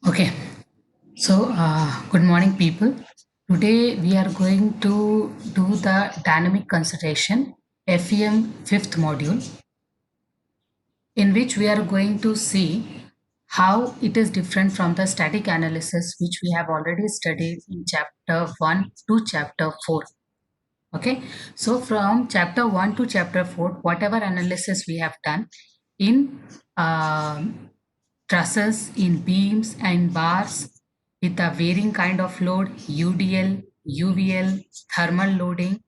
Okay, so good morning, people. Today we are going to do the dynamic consideration FEM fifth module, in which we are going to see how it is different from the static analysis, which we have already studied in chapter 1 to chapter 4. Okay, so from chapter 1 to chapter 4, whatever analysis we have done in trusses, in beams and bars with a varying kind of load, UDL, UVL, thermal loading,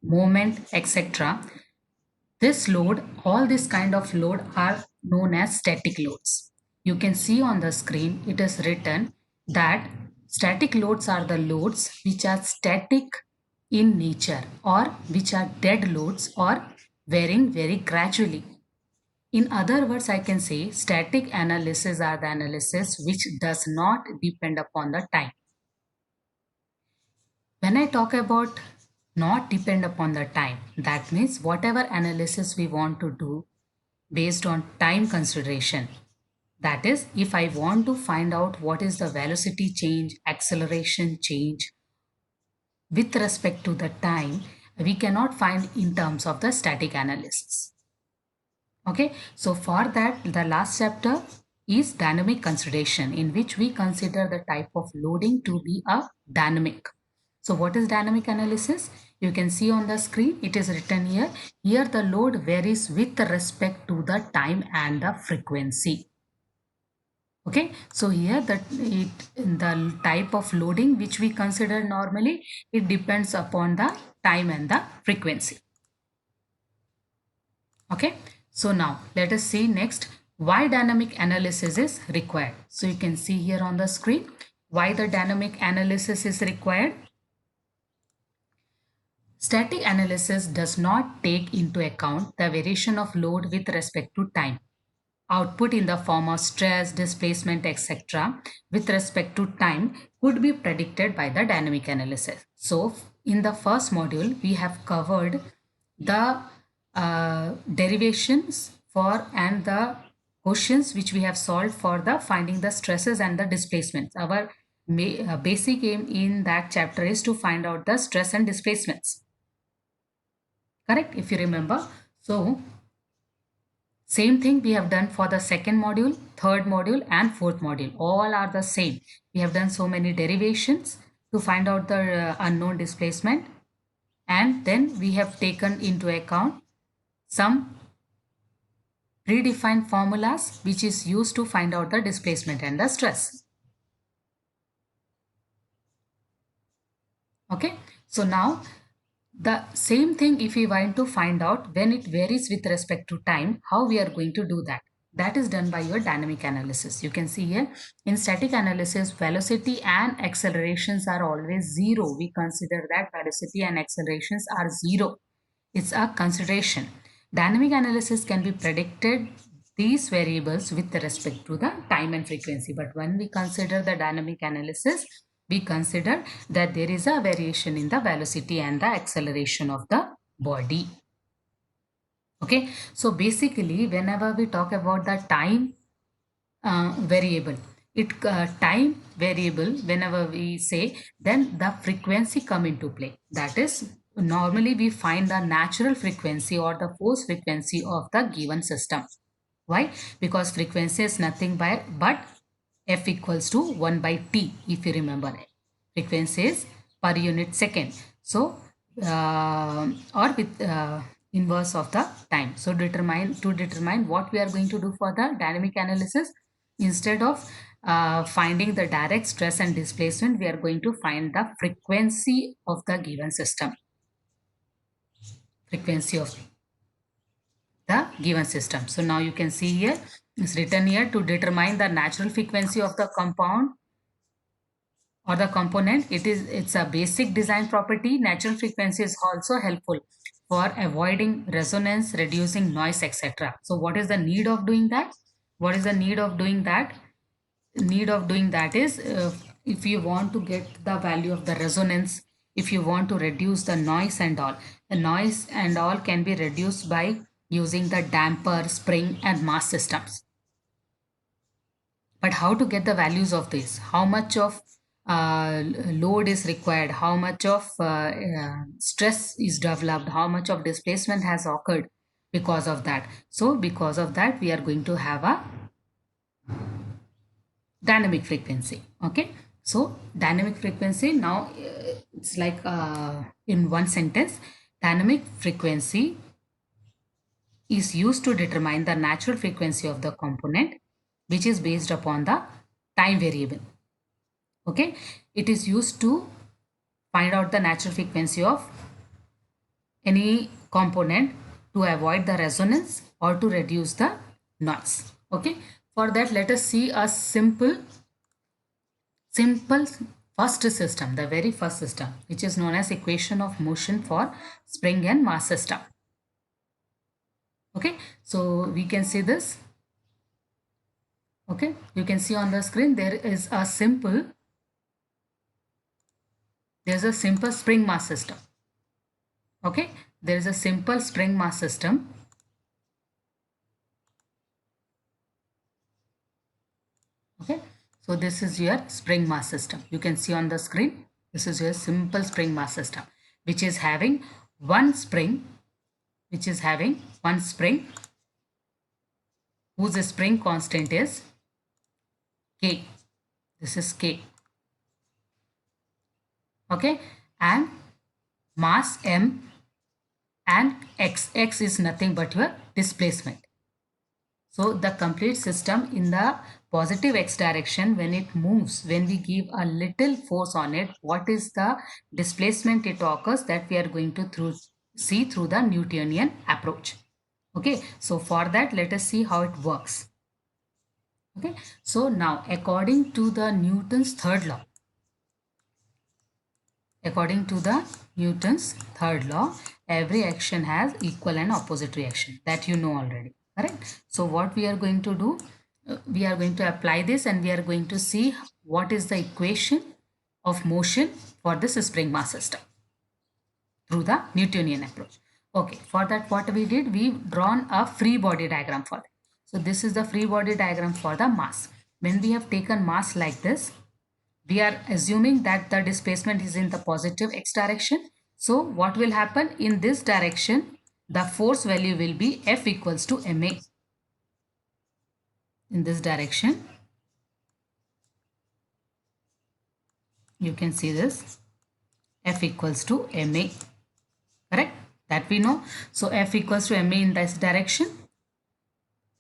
moment, etc. This load, all this kind of load are known as static loads. You can see on the screen it is written that static loads are the loads which are static in nature or which are dead loads or varying very gradually. In other words, I can say static analysis are the analysis which does not depend upon the time. When I talk about not depend upon the time, that means whatever analysis we want to do based on time consideration. That is, if I want to find out what is the velocity change, acceleration change with respect to the time, we cannot find in terms of the static analysis. Okay, so for that, the last chapter is dynamic consideration, in which we consider the type of loading to be a dynamic. So what is dynamic analysis? You can see on the screen, it is written here. Here the load varies with respect to the time and the frequency. Okay, so here the type of loading which we consider normally, it depends upon the time and the frequency. Okay, so now let us see next why dynamic analysis is required. So you can see here on the screen why the dynamic analysis is required. Static analysis does not take into account the variation of load with respect to time. Output in the form of stress, displacement, etc. with respect to time could be predicted by the dynamic analysis. So in the first module, we have covered the derivations for and the questions which we have solved for the finding the stresses and the displacements. Our basic aim in that chapter is to find out the stress and displacements. Correct, if you remember. So same thing we have done for the second module, third module and fourth module. All are the same. We have done so many derivations to find out the unknown displacement, and then we have taken into account some predefined formulas which is used to find out the displacement and the stress. Okay, so now the same thing, if we want to find out when it varies with respect to time, how we are going to do that? That is done by your dynamic analysis. You can see here in static analysis, velocity and accelerations are always zero. We consider that velocity and accelerations are zero. It's a consideration. Dynamic analysis can be predicted these variables with respect to the time and frequency. But when we consider the dynamic analysis, we consider that there is a variation in the velocity and the acceleration of the body. Okay, so basically whenever we talk about the time variable, time variable, whenever we say, then the frequency come into play. That is, normally we find the natural frequency or the force frequency of the given system. Why? Because frequency is nothing but f equals to 1 by t, if you remember. Frequency is per unit second. So or with inverse of the time. So determine what we are going to do for the dynamic analysis, instead of finding the direct stress and displacement, we are going to find the frequency of the given system. Frequency of the given system. So now you can see here, it's written here, to determine the natural frequency of the compound or the component, it's a basic design property. Natural frequency is also helpful for avoiding resonance, reducing noise, etc. So what is the need of doing that? What is the need of doing that? Need of doing that is, if you want to get the value of the resonance, if you want to reduce the noise and all, the noise and all can be reduced by using the damper, spring and mass systems. But how to get the values of this? How much of load is required? How much of stress is developed? How much of displacement has occurred because of that? So because of that, we are going to have a dynamic frequency. Okay, so dynamic frequency, now it's like in one sentence, dynamic frequency is used to determine the natural frequency of the component, which is based upon the time variable. Okay, it is used to find out the natural frequency of any component to avoid the resonance or to reduce the noise. Okay, for that let us see a simple first system, the very first system, which is known as equation of motion for spring and mass system. Okay, so we can see this. Okay, you can see on the screen there's a simple spring mass system. Okay, there is a simple spring mass system. Okay, so this is your spring mass system. You can see on the screen, this is your simple spring mass system, which is having one spring, whose spring constant is K. This is K. Okay, and mass M and X. X is nothing but your displacement. So the complete system in the positive X direction, when it moves, when we give a little force on it, what is the displacement it occurs, that we are going to see through the Newtonian approach. Okay, so for that let us see how it works. Okay, so now according to the Newton's third law, every action has equal and opposite reaction, that you know already, correct? So what we are going to do, we are going to apply this and we are going to see what is the equation of motion for this spring mass system through the Newtonian approach. Okay, for that what we did, we've drawn a free body diagram for that. So this is the free body diagram for the mass. When we have taken mass like this, we are assuming that the displacement is in the positive X direction. So what will happen in this direction, the force value will be F equals to ma. In this direction, you can see this, F equals to ma, correct? That we know. So F equals to ma in this direction,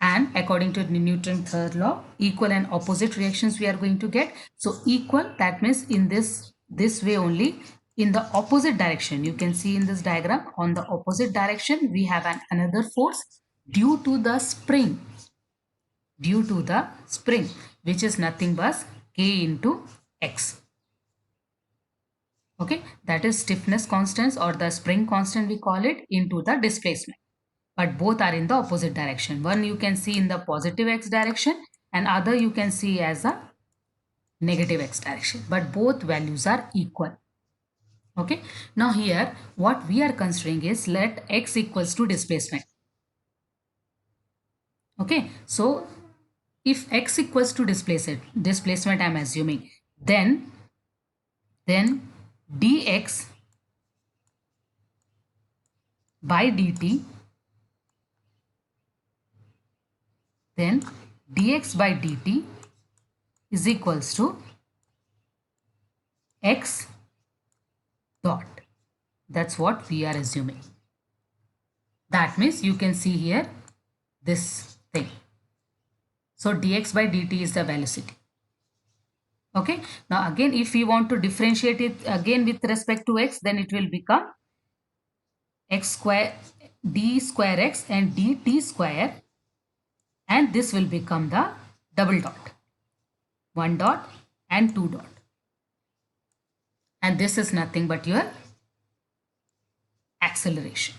and according to Newton's third law, equal and opposite reactions we are going to get. So equal, that means in this way only, in the opposite direction, you can see in this diagram, on the opposite direction we have another force due to the spring, which is nothing but K into X. Okay, that is stiffness constants, or the spring constant we call it, into the displacement. But both are in the opposite direction. One you can see in the positive X direction and other you can see as a negative X direction, but both values are equal. Okay, now here what we are considering is, let X equals to displacement. Okay, so if X equals to displacement I am assuming, then dx by dt, then dx by dt is equals to X dot. That's what we are assuming. That means you can see here this thing. So dx by dt is the velocity. Okay, now again if we want to differentiate it again with respect to x, then it will become x square, d square x and dt square, and this will become the double dot, 1 dot and 2 dot. and this is nothing but your acceleration.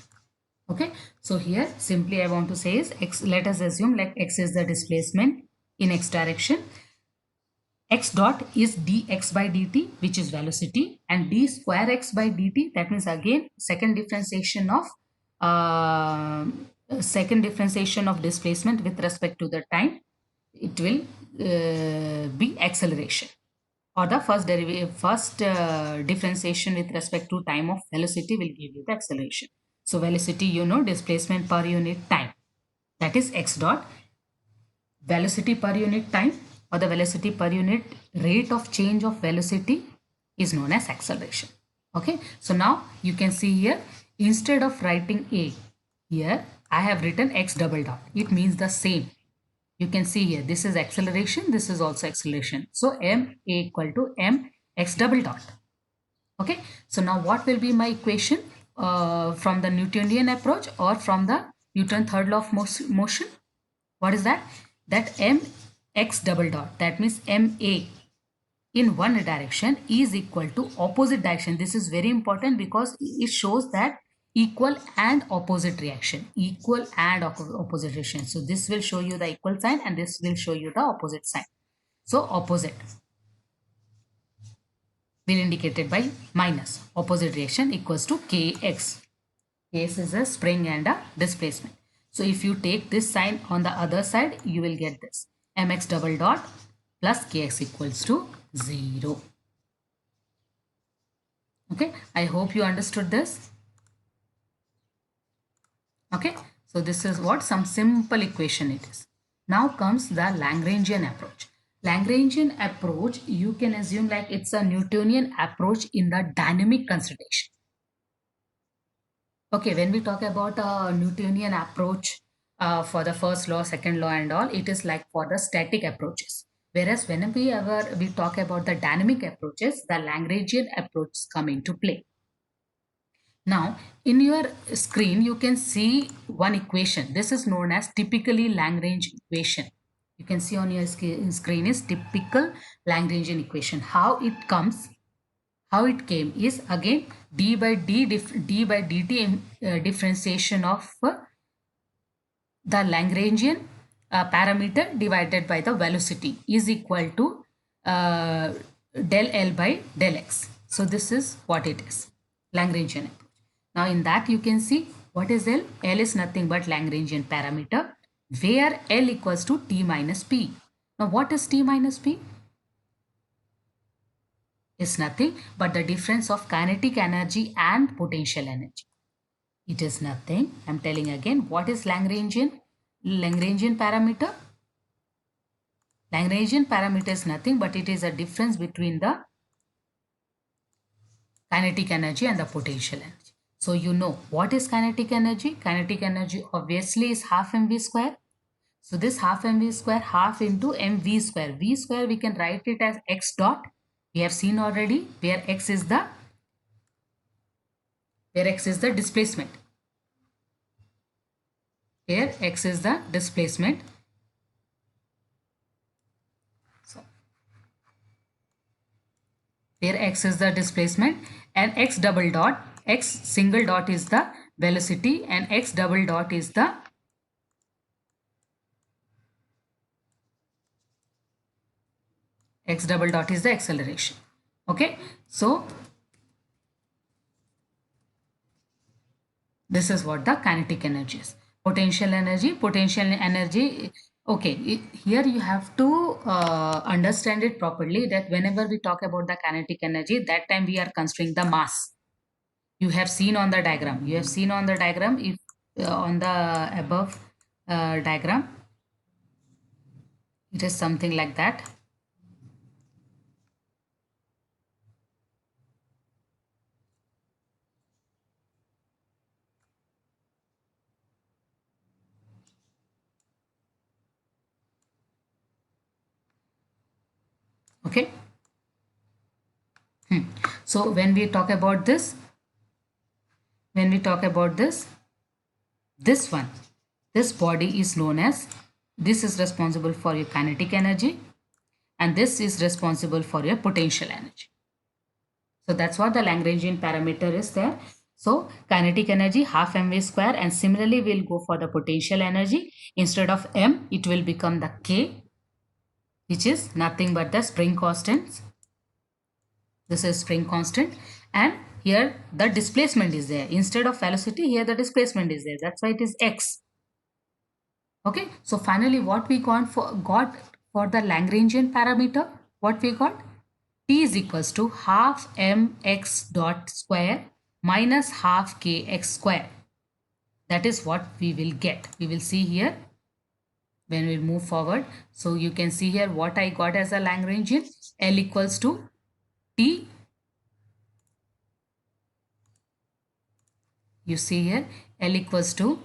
Okay, so here simply I want to say is x, let us assume like x is the displacement in x direction. X dot is dx by dt, which is velocity, and d square x by dt, that means again uh, second differentiation of displacement with respect to the time. It will be acceleration, or the first derivative, first differentiation with respect to time of velocity will give you the acceleration. So velocity, you know, displacement per unit time, that is x dot. Velocity per unit time, or the velocity per unit rate of change of velocity, is known as acceleration. Okay, so now you can see here, instead of writing a, here I have written x double dot. It means the same. You can see here, this is acceleration, this is also acceleration. So ma equal to m x double dot. Okay, so now what will be my equation from the Newtonian approach or from the Newton third law of motion? What is that? That m x double dot, that means ma in one direction is equal to opposite direction. This is very important because it shows that equal and opposite reaction, equal and opposite reaction. So this will show you the equal sign and this will show you the opposite sign. So opposite will indicated by minus, opposite reaction equals to kx. Kx is a spring and a displacement. So if you take this sign on the other side, you will get this mx double dot plus kx equals to 0. Okay, I hope you understood this. Okay, so this is what some simple equation it is. Now comes the Lagrangian approach. Lagrangian approach, you can assume like it's a Newtonian approach in the dynamic consideration. Okay, when we talk about a Newtonian approach for the first law, second law and all, it is like for the static approaches. Whereas whenever we talk about the dynamic approaches, the Lagrangian approach come into play. Now, in your screen, you can see one equation. This is known as typically Lagrange equation. You can see on your screen is typical Lagrangian equation. How it comes, how it came is again d by dt differentiation of the Lagrangian parameter divided by the velocity is equal to del L by del X. So this is what it is, Lagrangian approach. Now in that you can see what is L? L is nothing but Lagrangian parameter where L equals to T minus P. Now what is T minus P? Is nothing but the difference of kinetic energy and potential energy. It is nothing. I'm telling again, what is Lagrangian? Lagrangian parameter? Lagrangian parameter is nothing but it is a difference between the kinetic energy and the potential energy. So you know what is kinetic energy? Kinetic energy obviously is half mv square. So this half mv square, half into mv square. V square we can write it as x dot. We have seen already where x is the displacement. Here x is the displacement. So here x is the displacement and x double dot, x single dot is the velocity and x double dot is the acceleration. Okay, so this is what the kinetic energy is. Potential energy. Okay, here you have to understand it properly that whenever we talk about the kinetic energy, that time we are considering the mass. You have seen on the diagram. If on the above diagram, it is something like that. Okay. So when we talk about this, this one, this body is known as, this is responsible for your kinetic energy and this is responsible for your potential energy. So that's what the Lagrangian parameter is there. So kinetic energy half mv square, and similarly we'll go for the potential energy. Instead of m, it will become the k, which is nothing but the spring constant. This is spring constant, and here the displacement is there. Instead of velocity, here the displacement is there. That's why it is x. Okay, so finally what we got for the Lagrangian parameter, what we got? T is equals to half mx dot square minus half kx square. That is what we will get. We will see here when we move forward. So you can see here what I got as a Lagrangian. L equals to T. You see here L equals to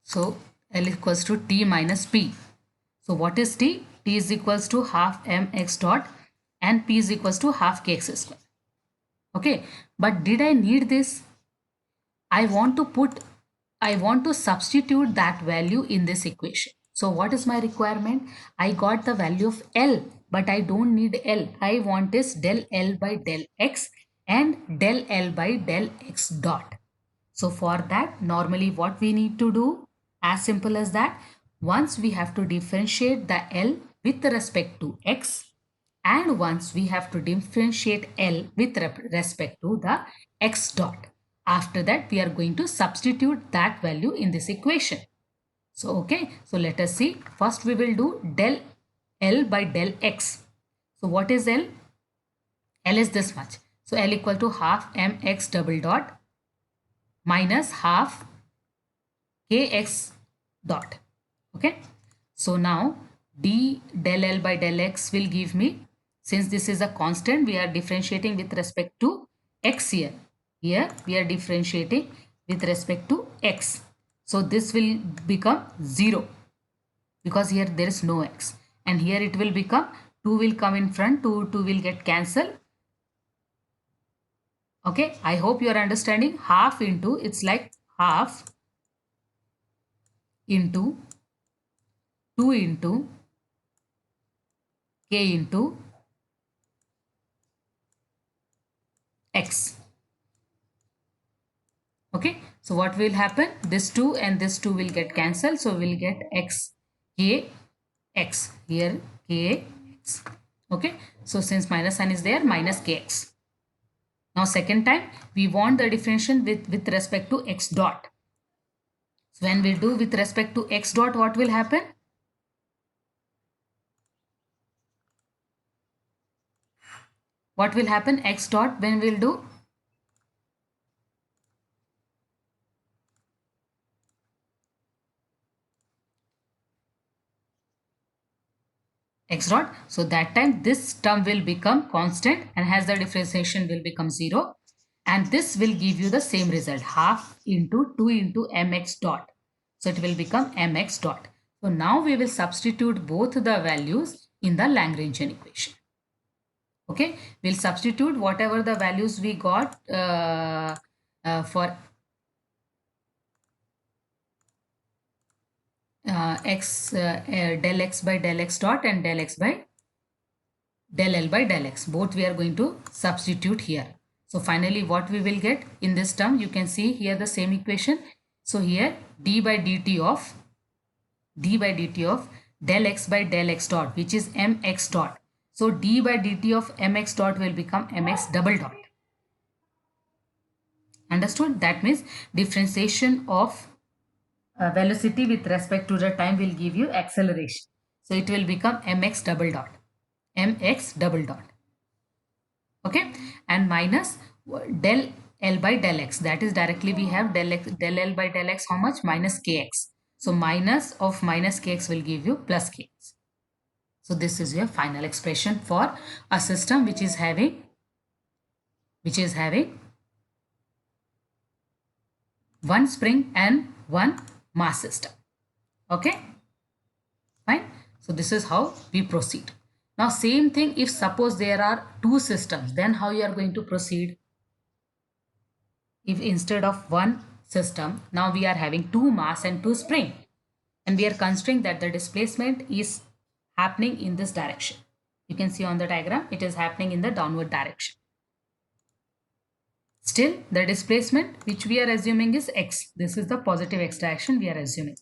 so L equals to T minus P. So what is T? T is equals to half mx dot and P is equals to half kx square. Okay, but did I need this? I want to substitute that value in this equation. So what is my requirement? I got the value of L, but I don't need L. I want is del L by del X and del L by del X dot. So for that, normally what we need to do, as simple as that, once we have to differentiate the L with respect to X, and once we have to differentiate L with respect to the X dot. After that, we are going to substitute that value in this equation. So, okay, so let us see. First, we will do del L by del X. So, what is L? L is this much. So, L equal to half mx double dot minus half kx dot. Okay. So, now d del L by del X will give me, since this is a constant, we are differentiating with respect to X here. Here we are differentiating with respect to X. So this will become 0 because here there is no X. And here it will become 2 will come in front, 2 will get cancelled. Okay, I hope you are understanding. Half into, it's like half into 2 into k into X. Okay, so what will happen? This 2 and this 2 will get cancelled. So we'll get x k x here k x. Okay, so since minus sign is there, minus kx. Now second time we want the differentiation with respect to x dot. So when we do with respect to x dot, what will happen? What will happen x dot when we'll do? X dot. So that time this term will become constant and has the differentiation will become 0. And this will give you the same result, half into 2 into mx dot. So it will become mx dot. So now we will substitute both the values in the Lagrangian equation. Okay, we'll substitute whatever the values we got for del x by del x dot and del x by del L by del X. Both we are going to substitute here. So finally what we will get in this term, you can see here the same equation. So here d by dt of del x by del x dot, which is mx dot. So d by dt of mx dot will become mx double dot. Understood? That means differentiation of velocity with respect to the time will give you acceleration. So it will become mx double dot. Mx double dot. Okay, and minus del L by del X. That is directly we have del L by del X, how much? Minus kx. So minus of minus kx will give you plus kx. So this is your final expression for a system which is having one spring and one mass system. Okay, fine. So this is how we proceed. Now same thing, if suppose there are two systems, then how you are going to proceed? If instead of one system, now we are having two mass and two spring, and we are considering that the displacement is happening in this direction. You can see on the diagram it is happening in the downward direction. Still, the displacement which we are assuming is x. This is the positive x direction we are assuming.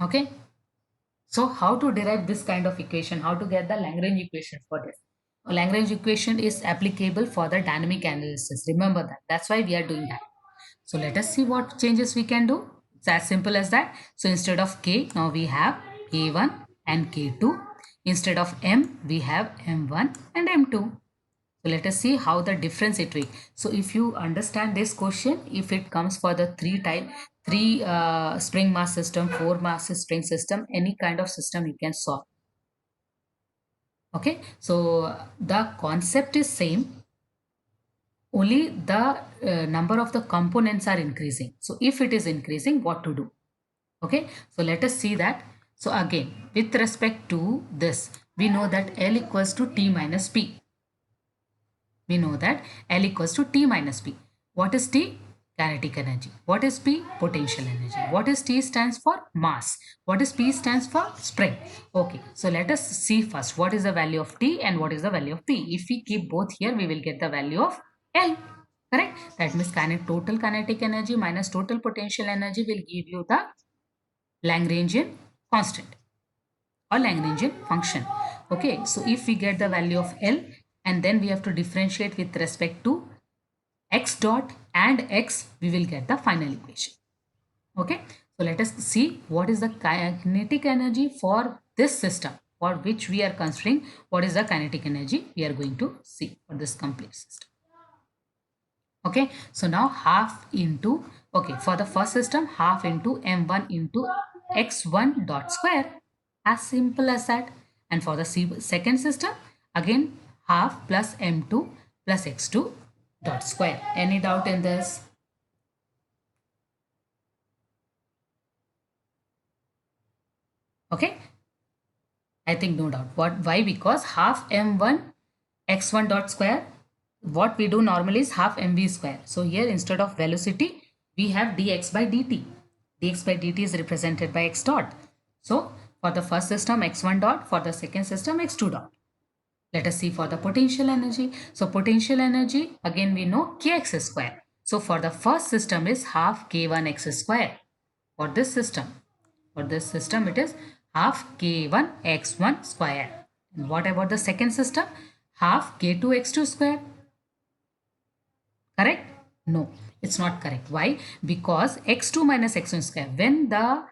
Okay. So how to derive this kind of equation? How to get the Lagrange equation for this? A Lagrange equation is applicable for the dynamic analysis. Remember that. That's why we are doing that. So let us see what changes we can do. It's as simple as that. So instead of k, now we have k1 and k2. Instead of m, we have m1 and m2. So let us see how the difference it will. So if you understand this question, if it comes for the three spring mass system, four mass spring system, any kind of system you can solve. Okay, so the concept is same, only the number of the components are increasing. So if it is increasing, what to do? Okay, so let us see that. So again, with respect to this, we know that L equals to T minus P. We know that L equals to T minus P. What is T? Kinetic energy. What is P? Potential energy. What is T stands for? Mass. What is P stands for? Spring. Okay, so let us see first what is the value of T and what is the value of P. If we keep both here, we will get the value of L. Correct? That means total kinetic energy minus total potential energy will give you the Lagrangian constant or Lagrangian function. Okay, so if we get the value of L, and then we have to differentiate with respect to x dot and x, we will get the final equation. Okay, so let us see what is the kinetic energy for this system for which we are considering. What is the kinetic energy we are going to see for this complete system. Okay, so now half into, okay, for the first system, half into m1 into x1 dot square, as simple as that. And for the second system, again half plus m2 plus x2 dot square. Any doubt in this? Okay, I think no doubt. Why? Because half m1 x1 dot square, what we do normally is half mv square. So here instead of velocity, we have dx by dt. Dx by dt is represented by x dot. So for the first system x1 dot, for the second system x2 dot. Let us see for the potential energy. So potential energy, again we know kx square. So for the first system is half k1 x square. For this system, it is half k1 x1 square. And what about the second system? Half k2 x2 square. Correct? No, it's not correct. Why? Because x2 minus x1 square, when the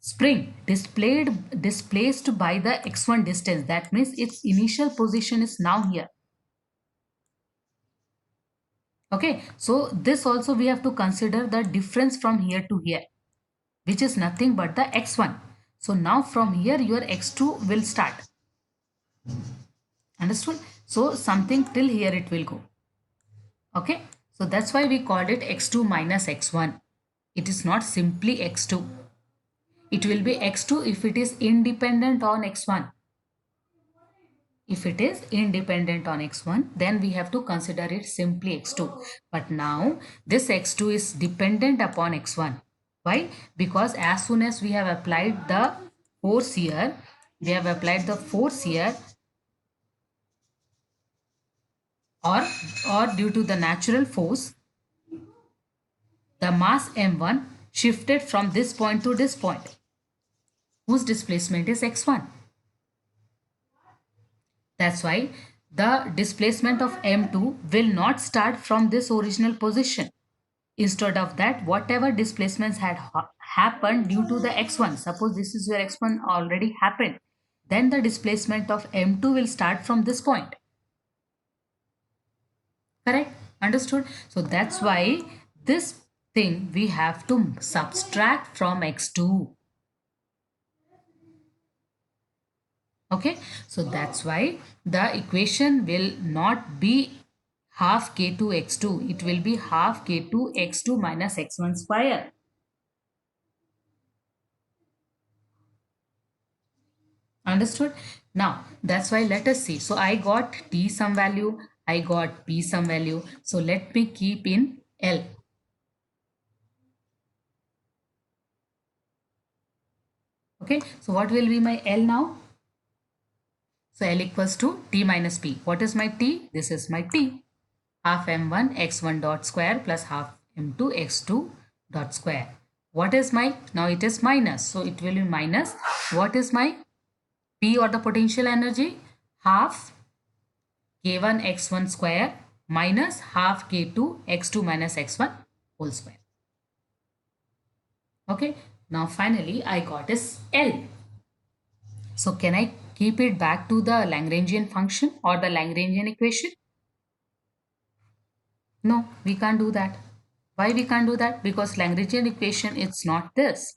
spring displaced by the x1 distance, that means its initial position is now here. Okay, so this also we have to consider the difference from here to here, which is nothing but the x1. So now from here your x2 will start. Understood? So something till here it will go. Okay, so that's why we called it x2 minus x1. It is not simply x2. It will be x2 if it is independent on x1. If it is independent on x1, then we have to consider it simply x2. But now this x2 is dependent upon x1. Why? Because as soon as we have applied the force here, or due to the natural force, the mass m1 shifted from this point to this point, whose displacement is x1. That's why the displacement of m2 will not start from this original position. Instead of that, whatever displacements had happened due to the x1, suppose this is where x1 already happened, then the displacement of m2 will start from this point. Correct? Understood? So that's why this thing we have to subtract from x2. Okay, so that's why the equation will not be half k2 x2. It will be half k2 x2 minus x1 square. Understood? Now, that's why let us see. So I got t some value, I got p some value. So let me keep in L. Okay, so what will be my L now? So L equals to T minus P. What is my T? This is my T. Half m1 x1 dot square plus half m2 x2 dot square. What is my, now it is minus, so it will be minus, what is my P or the potential energy? Half k1 x1 square minus half k2 x2 minus x1 whole square. Okay, now finally I got is L. So can I keep it back to the Lagrangian function or the Lagrangian equation? No, we can't do that. Why we can't do that? Because Lagrangian equation it's not this.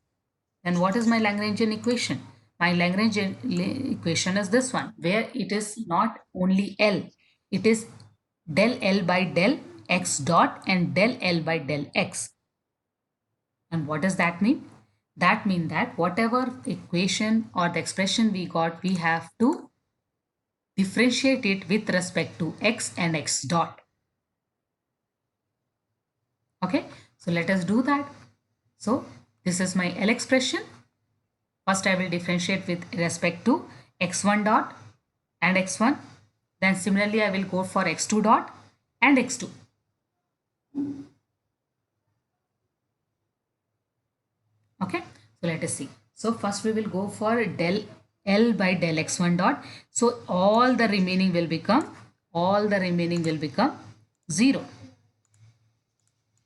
Then what is my Lagrangian equation? My Lagrangian equation is this one, where it is not only L, it is del L by del x dot and del L by del x. And what does that mean? That means that whatever equation or the expression we got, we have to differentiate it with respect to x and x dot. Okay, so let us do that. So this is my L expression. First I will differentiate with respect to x1 dot and x1. Then similarly I will go for x2 dot and x2. Okay, so let us see. So first we will go for del L by del x1 dot. So all the remaining will become 0.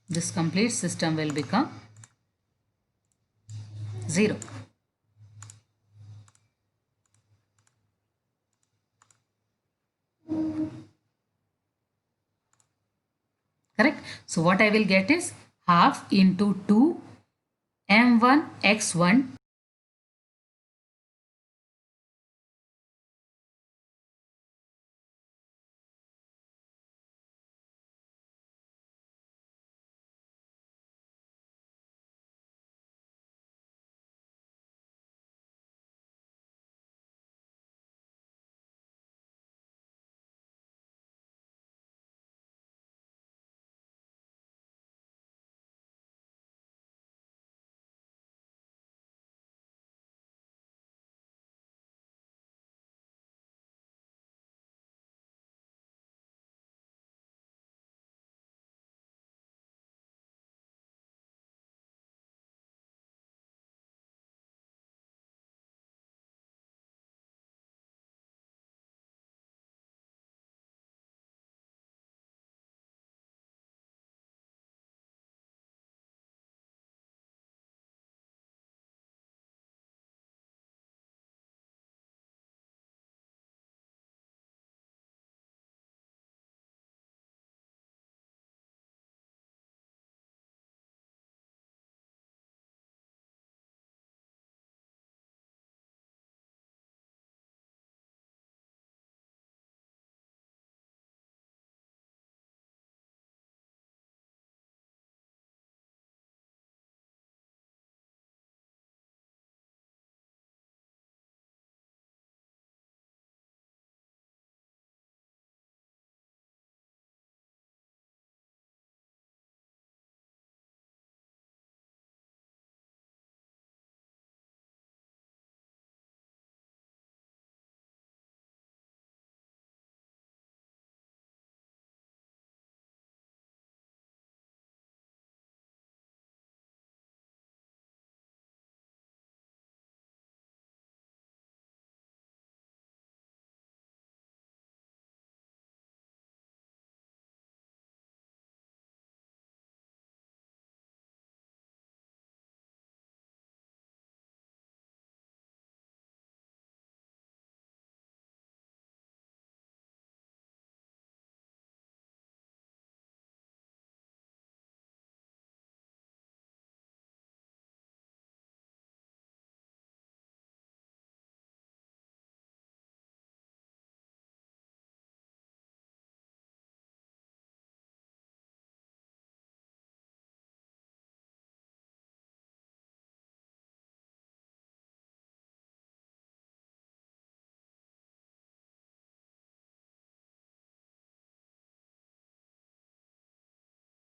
This complete system will become 0. Correct? So what I will get is half into 2 m1 x1